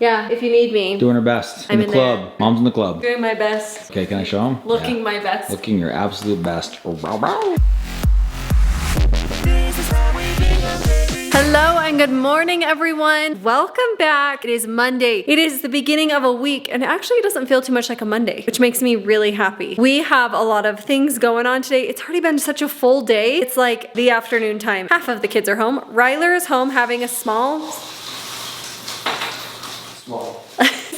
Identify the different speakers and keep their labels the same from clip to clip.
Speaker 1: Yeah, if you need me.
Speaker 2: Doing her best.
Speaker 1: I'm
Speaker 2: in the club.
Speaker 1: there.
Speaker 2: Mom's in the club.
Speaker 1: Doing my best.
Speaker 2: Okay, can I show him?
Speaker 1: Looking my best.
Speaker 2: Looking your absolute best.
Speaker 1: Hello and good morning, everyone. Welcome back. It is Monday. It is the beginning of a week, and actually it doesn't feel too much like a Monday, which makes me really happy. We have a lot of things going on today. It's already been such a full day. It's like the afternoon time. Half of the kids are home. Ryler is home having a small.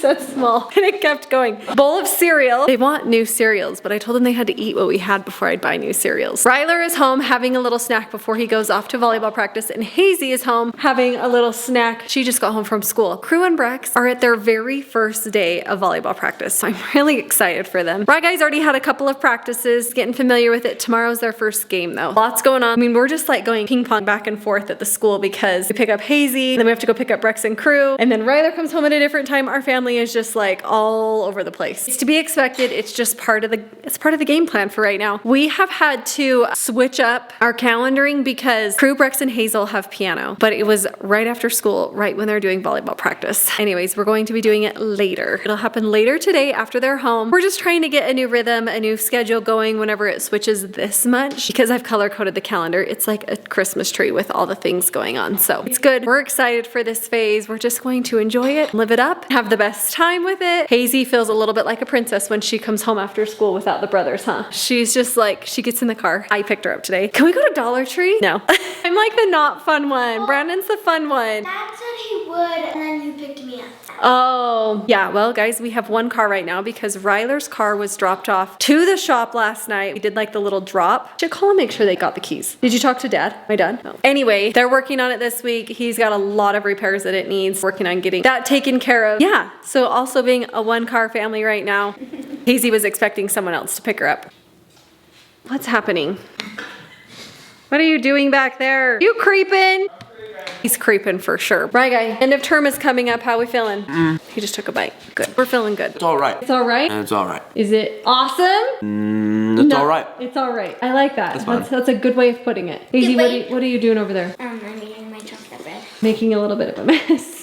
Speaker 1: That's small. And it kept going. Bowl of cereal. They want new cereals, but I told them they had to eat what we had before I'd buy new cereals. Ryler is home having a little snack before he goes off to volleyball practice, and Hazy is home having a little snack. She just got home from school. Crew and Brex are at their very first day of volleyball practice, so I'm really excited for them. Bry Guy's already had a couple of practices, getting familiar with it. Tomorrow's their first game though. Lots going on. I mean, we're just like going ping pong back and forth at the school because we pick up Hazy, then we have to go pick up Brex and Crew, and then Ryler comes home at a different time. Our family is just like all over the place. It's to be expected. It's just part of the game plan for right now. We have had to switch up our calendaring because Crew, Brex, and Hazel have piano, but it was right after school, right when they're doing volleyball practice. Anyways, we're going to be doing it later. It'll happen later today after they're home. We're just trying to get a new rhythm, a new schedule going whenever it switches this much. Because I've color coded the calendar, it's like a Christmas tree with all the things going on. So it's good. We're excited for this phase. We're just going to enjoy it, live it up, have the best time with it. Hazy feels a little bit like a princess when she comes home after school without the brothers, huh? She's just like, she gets in the car. I picked her up today. Can we go to Dollar Tree? No. I'm like the not fun one. Brandon's the fun one.
Speaker 3: Dad said he would, and then you picked me up.
Speaker 1: Oh, yeah. Well, guys, we have one car right now because Ryler's car was dropped off to the shop last night. We did like the little drop. Should call and make sure they got the keys. Did you talk to Dad? My dad? No. Anyway, they're working on it this week. He's got a lot of repairs that it needs. Working on getting that taken care of. Yeah. So also being a one-car family right now, Hazy was expecting someone else to pick her up. What's happening? What are you doing back there? You creeping? He's creeping for sure. Right, guy. End of term is coming up. How we feeling? He just took a bite. Good. We're feeling good.
Speaker 4: It's all right.
Speaker 1: It's all right?
Speaker 4: It's all right.
Speaker 1: Is it awesome?
Speaker 4: It's all right.
Speaker 1: It's all right. I like that.
Speaker 4: That's fine.
Speaker 1: That's a good way of putting it. Hazy, what are you doing over there?
Speaker 3: I'm eating my chocolate bread.
Speaker 1: Making a little bit of a mess.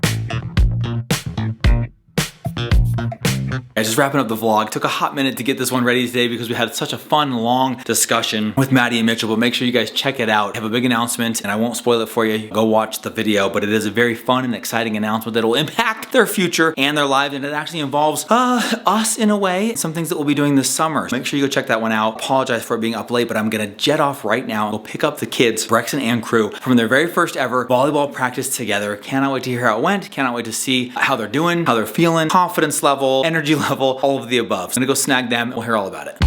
Speaker 2: Just wrapping up the vlog. Took a hot minute to get this one ready today because we had such a fun, long discussion with Maddie and Mitchell, but make sure you guys check it out. I have a big announcement, and I won't spoil it for you. Go watch the video, but it is a very fun and exciting announcement that will impact their future and their lives, and it actually involves us in a way, some things that we'll be doing this summer. Make sure you go check that one out. Apologize for it being up late, but I'm gonna jet off right now and go pick up the kids, Brexton and Crew, from their very first ever volleyball practice together. Cannot wait to hear how it went. Cannot wait to see how they're doing, how they're feeling, confidence level, energy level, all of the above. So I'm gonna go snag them. We'll hear all about it.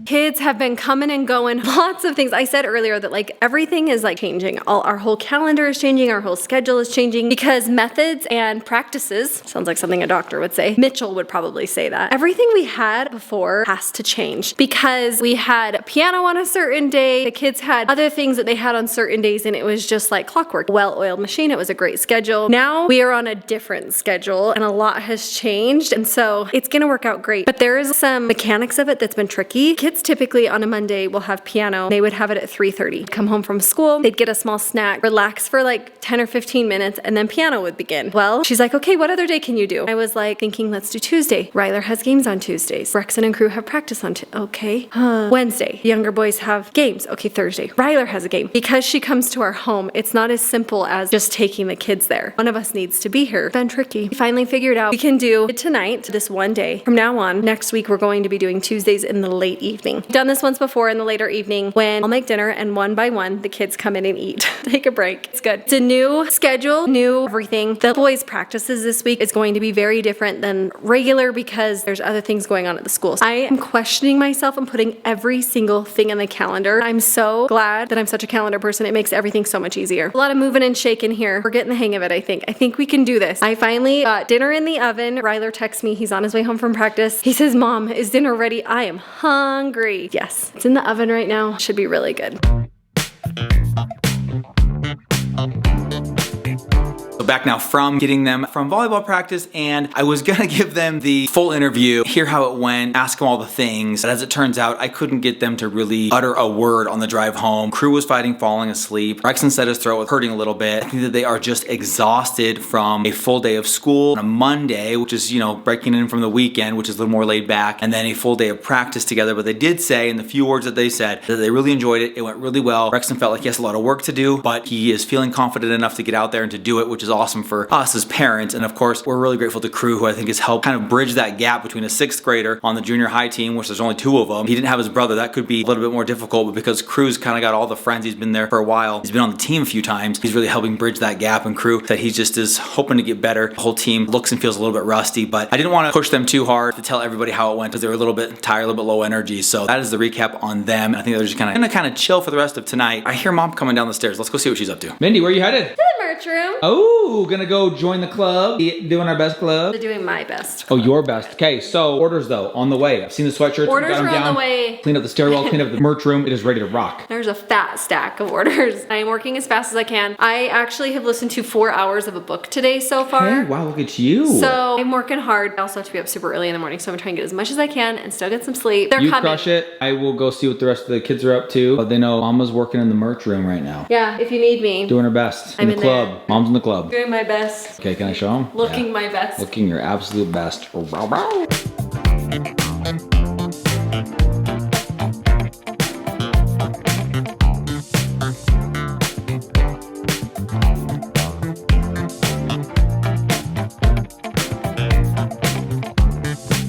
Speaker 1: Kids have been coming and going. Lots of things. I said earlier that like everything is like changing. Our whole calendar is changing. Our whole schedule is changing because methods and practices, sounds like something a doctor would say. Mitchell would probably say that. Everything we had before has to change because we had piano on a certain day. The kids had other things that they had on certain days, and it was just like clockwork. Well-oiled machine. It was a great schedule. Now we are on a different schedule and a lot has changed. And so it's going to work out great. But there is some mechanics of it that's been tricky. Kids typically on a Monday will have piano. They would have it at 3:30. Come home from school, they'd get a small snack, relax for like 10 or 15 minutes, and then piano would begin. Well, she's like, okay, what other day can you do? I was like thinking, let's do Tuesday. Ryler has games on Tuesdays. Brexton and Crew have practice on okay. Wednesday. Younger boys have games. Okay, Thursday. Ryler has a game. Because she comes to our home, it's not as simple as just taking the kids there. One of us needs to be here. It's been tricky. We finally figured out we can do it tonight, this one day. From now on, next week, we're going to be doing Tuesdays in the late evening. Done this once before in the later evening when I'll make dinner and one by one the kids come in and eat. Take a break. It's good. It's a new schedule, new everything. The boys' practices this week is going to be very different than regular because there's other things going on at the school. So I am questioning myself and putting every single thing in the calendar. I'm so glad that I'm such a calendar person. It makes everything so much easier. A lot of moving and shaking here. We're getting the hang of it, I think. I think we can do this. I finally got dinner in the oven. Ryler texts me. He's on his way home from practice. He says, Mom, is dinner ready? I am hungry. Yes, it's in the oven right now. Should be really good.
Speaker 2: The back now from getting them from volleyball practice, and I was gonna give them the full interview, hear how it went, ask them all the things, but as it turns out, I couldn't get them to really utter a word on the drive home. Crew was fighting, falling asleep. Rexon said his throat was hurting a little bit. I think that they are just exhausted from a full day of school on a Monday, which is, you know, breaking in from the weekend, which is a little more laid back, and then a full day of practice together. But they did say, in the few words that they said, that they really enjoyed it. It went really well. Rexon felt like he has a lot of work to do, but he is feeling confident enough to get out there and to do it, which is awesome for us as parents. And of course, we're really grateful to Crew, who I think has helped kind of bridge that gap between a 6th grader on the junior high team, which there's only 2 of them. He didn't have his brother. That could be a little bit more difficult, but because Crew's kind of got all the friends, he's been there for a while, he's been on the team a few times, he's really helping bridge that gap. And Crew that he just is hoping to get better. The whole team looks and feels a little bit rusty, but I didn't want to push them too hard to tell everybody how it went because they were a little bit tired, a little bit low energy. So that is the recap on them. And I think they're just gonna chill for the rest of tonight. I hear Mom coming down the stairs. Let's go see what she's up to. Mindy, where are you headed?
Speaker 1: To the merch room.
Speaker 2: Oh, gonna go join the club. Doing our best club.
Speaker 1: They're doing my best.
Speaker 2: Oh, your best. Okay, so orders though, on the way. I've seen the sweatshirts.
Speaker 1: Orders
Speaker 2: got them
Speaker 1: are on
Speaker 2: down.
Speaker 1: the way.
Speaker 2: Clean up the stairwell, clean up the merch room. It is ready to rock.
Speaker 1: There's a fat stack of orders. I am working as fast as I can. I actually have listened to 4 hours of a book today so far.
Speaker 2: Hey, wow, look at you.
Speaker 1: So I'm working hard. I also have to be up super early in the morning, so I'm trying to get as much as I can and still get some sleep. They're
Speaker 2: you
Speaker 1: coming.
Speaker 2: crush it. I will go see what the rest of the kids are up to. But they know Mama's working in the merch room right now.
Speaker 1: Yeah, if you need me.
Speaker 2: Doing her best.
Speaker 1: I'm
Speaker 2: in the
Speaker 1: in
Speaker 2: club.
Speaker 1: there.
Speaker 2: Mom's in the club.
Speaker 1: Doing my best.
Speaker 2: Okay, can I show them?
Speaker 1: Looking my best.
Speaker 2: Looking your absolute best.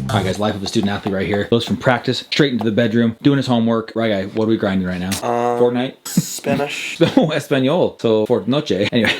Speaker 2: All right, guys, life of a student athlete right here. Goes from practice straight into the bedroom, doing his homework. Right, guy, what are we grinding right now? Fortnite?
Speaker 3: Spanish.
Speaker 2: Oh, Espanol. So, for noche. Anyway.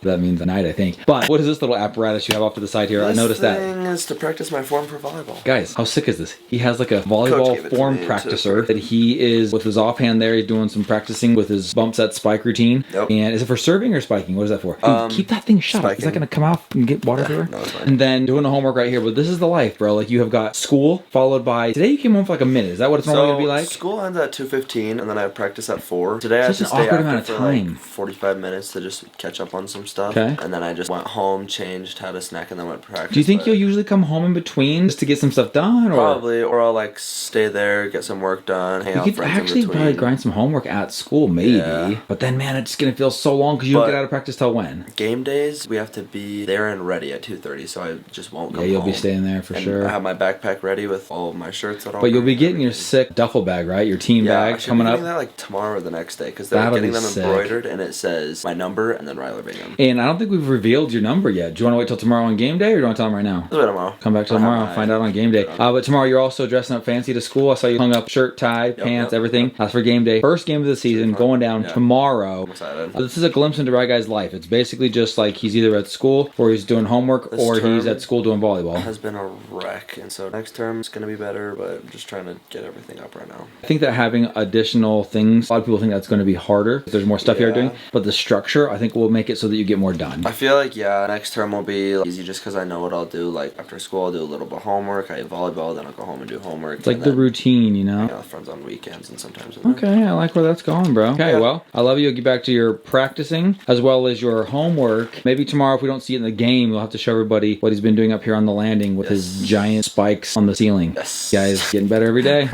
Speaker 2: That means a night, I think. But what is this little apparatus you have off to the side here? I noticed that.
Speaker 4: This thing is to practice my form for volleyball.
Speaker 2: Guys, how sick is this? He has like a volleyball form practicer that he is, with his offhand there, he's doing some practicing with his bump set spike routine.
Speaker 4: Yep.
Speaker 2: And is it for serving or spiking? What is that for? Dude, keep that thing shut.
Speaker 4: Spiking.
Speaker 2: Is that going to come off and get water everywhere?
Speaker 4: No, it's fine.
Speaker 2: And then doing the homework right here. But this is the life, bro. Like you have got school followed by, today you came home for like a minute. Is that what it's normally going to be like?
Speaker 4: School ends at 2:15 and then I have practice at 4. Today I had
Speaker 2: Such
Speaker 4: to
Speaker 2: an
Speaker 4: stay
Speaker 2: awkward amount
Speaker 4: after
Speaker 2: of
Speaker 4: for
Speaker 2: time.
Speaker 4: like 45 minutes to just catch up on some stuff.
Speaker 2: Okay.
Speaker 4: And then I just went home, changed, had a snack, and then went to practice.
Speaker 2: Do you think
Speaker 4: but
Speaker 2: you'll usually come home in between just to get some stuff done? Or
Speaker 4: Probably, or I'll like stay there, get some work done, hang
Speaker 2: you
Speaker 4: out
Speaker 2: could
Speaker 4: with friends
Speaker 2: actually
Speaker 4: in between.
Speaker 2: probably grind some homework at school, maybe.
Speaker 4: Yeah.
Speaker 2: But then, man, it's just going to feel so long because you don't
Speaker 4: But-
Speaker 2: get out of practice till when?
Speaker 4: Game days, we have to be there and ready at 2:30, so I just won't come
Speaker 2: Yeah, you'll
Speaker 4: home.
Speaker 2: be staying there for
Speaker 4: And
Speaker 2: sure.
Speaker 4: I have my backpack ready with all of my shirts that I'll
Speaker 2: But you'll be
Speaker 4: bring.
Speaker 2: getting your sick duffel bag, right? Your team
Speaker 4: Yeah, I
Speaker 2: bag
Speaker 4: should
Speaker 2: coming
Speaker 4: be
Speaker 2: up.
Speaker 4: getting that like tomorrow or the next day because they're
Speaker 2: That'll
Speaker 4: getting
Speaker 2: be
Speaker 4: them
Speaker 2: sick.
Speaker 4: embroidered and it says my number and then Riley Bingham.
Speaker 2: And I don't think we've revealed your number yet. Do you want to wait till tomorrow on game day, or do you want to tell them right now?
Speaker 4: Let's wait tomorrow.
Speaker 2: Come back to
Speaker 4: I'll have
Speaker 2: tomorrow,
Speaker 4: my-
Speaker 2: find out on game day. But tomorrow you're also dressing up fancy to school. I saw you hung up shirt, tie, pants, everything. That's for game day. First game of the season, going down tomorrow.
Speaker 4: I'm excited.
Speaker 2: This is a glimpse into Rye Guy's life. It's basically just like he's either at school or he's doing homework
Speaker 4: This
Speaker 2: or he's
Speaker 4: term
Speaker 2: at school doing volleyball.
Speaker 4: has been a wreck, and so next term is gonna be better, but I'm just trying to get everything up right now.
Speaker 2: I think that having additional things, a lot of people think that's going to be harder. There's more stuff you're doing, but the structure I think will make it so that you get more done.
Speaker 4: I feel like next term will be easy just because I know what I'll do. Like after school, I'll do a little bit of homework. I have volleyball, then I'll go home and do homework.
Speaker 2: It's like the routine, you know?
Speaker 4: Yeah, friends on weekends and sometimes.
Speaker 2: Okay, I like where that's going, bro. Okay, well, I love you. Get back to your practicing as well as your homework. Maybe tomorrow, if we don't see it in the game, we'll have to show everybody what he's been doing up here on the landing with his giant spikes on the ceiling.
Speaker 4: Yes.
Speaker 2: Guys, getting better every day.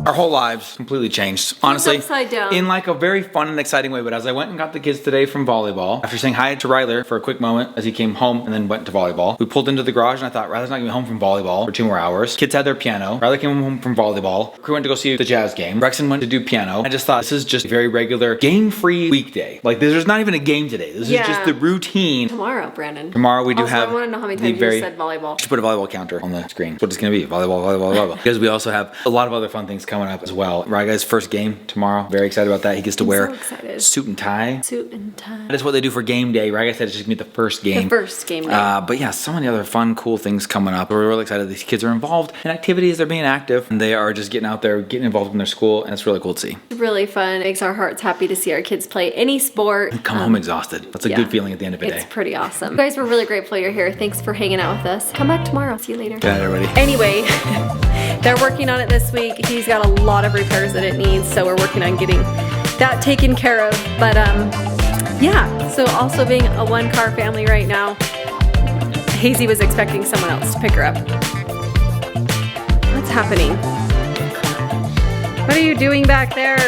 Speaker 2: Our whole lives completely changed, honestly.
Speaker 1: upside down.
Speaker 2: In like a very fun and exciting way. But as I went and got the kids today from volleyball, after saying hi to Ryler for a quick moment as he came home and then went to volleyball, we pulled into the garage and I thought, Ryler's not gonna be home from volleyball for 2 more hours. Kids had their piano. Ryler came home from volleyball. Crew went to go see the Jazz game. Rexon went to do piano. I just thought this is just a very regular game-free weekday. Like there's not even a game today. This is just the routine.
Speaker 1: Tomorrow, Brandon.
Speaker 2: Tomorrow we do
Speaker 1: also,
Speaker 2: have
Speaker 1: I want to know how many
Speaker 2: the
Speaker 1: times you said volleyball.
Speaker 2: Should put a volleyball counter on the screen. That's what it's gonna be. Volleyball, volleyball, volleyball. Because we also have a lot of other fun things coming up as well. Right, guys, first game tomorrow. Very excited about that. He gets to wear
Speaker 1: so excited.
Speaker 2: suit and tie.
Speaker 1: Suit and tie.
Speaker 2: That is what they do for game day. Right, guys said it's just gonna be the first game.
Speaker 1: The first game day.
Speaker 2: But yeah, so many other fun, cool things coming up. We're really excited. These kids are involved in activities. They're being active, and they are just getting out there, getting involved in their school, and it's really cool to see.
Speaker 1: Really fun. Makes our hearts happy to see our kids play any sport.
Speaker 2: Come home exhausted. That's a good feeling at the end of a day.
Speaker 1: It's pretty awesome. You guys, we're really grateful you're here. Thanks for hanging out with us. Come back tomorrow. See you later.
Speaker 2: Good night, everybody.
Speaker 1: Anyway. they're working on it this week. He's got a lot of repairs that it needs, so we're working on getting that taken care of. But yeah, so also being a one-car family right now, Hazy was expecting someone else to pick her up. What's happening? What are you doing back there?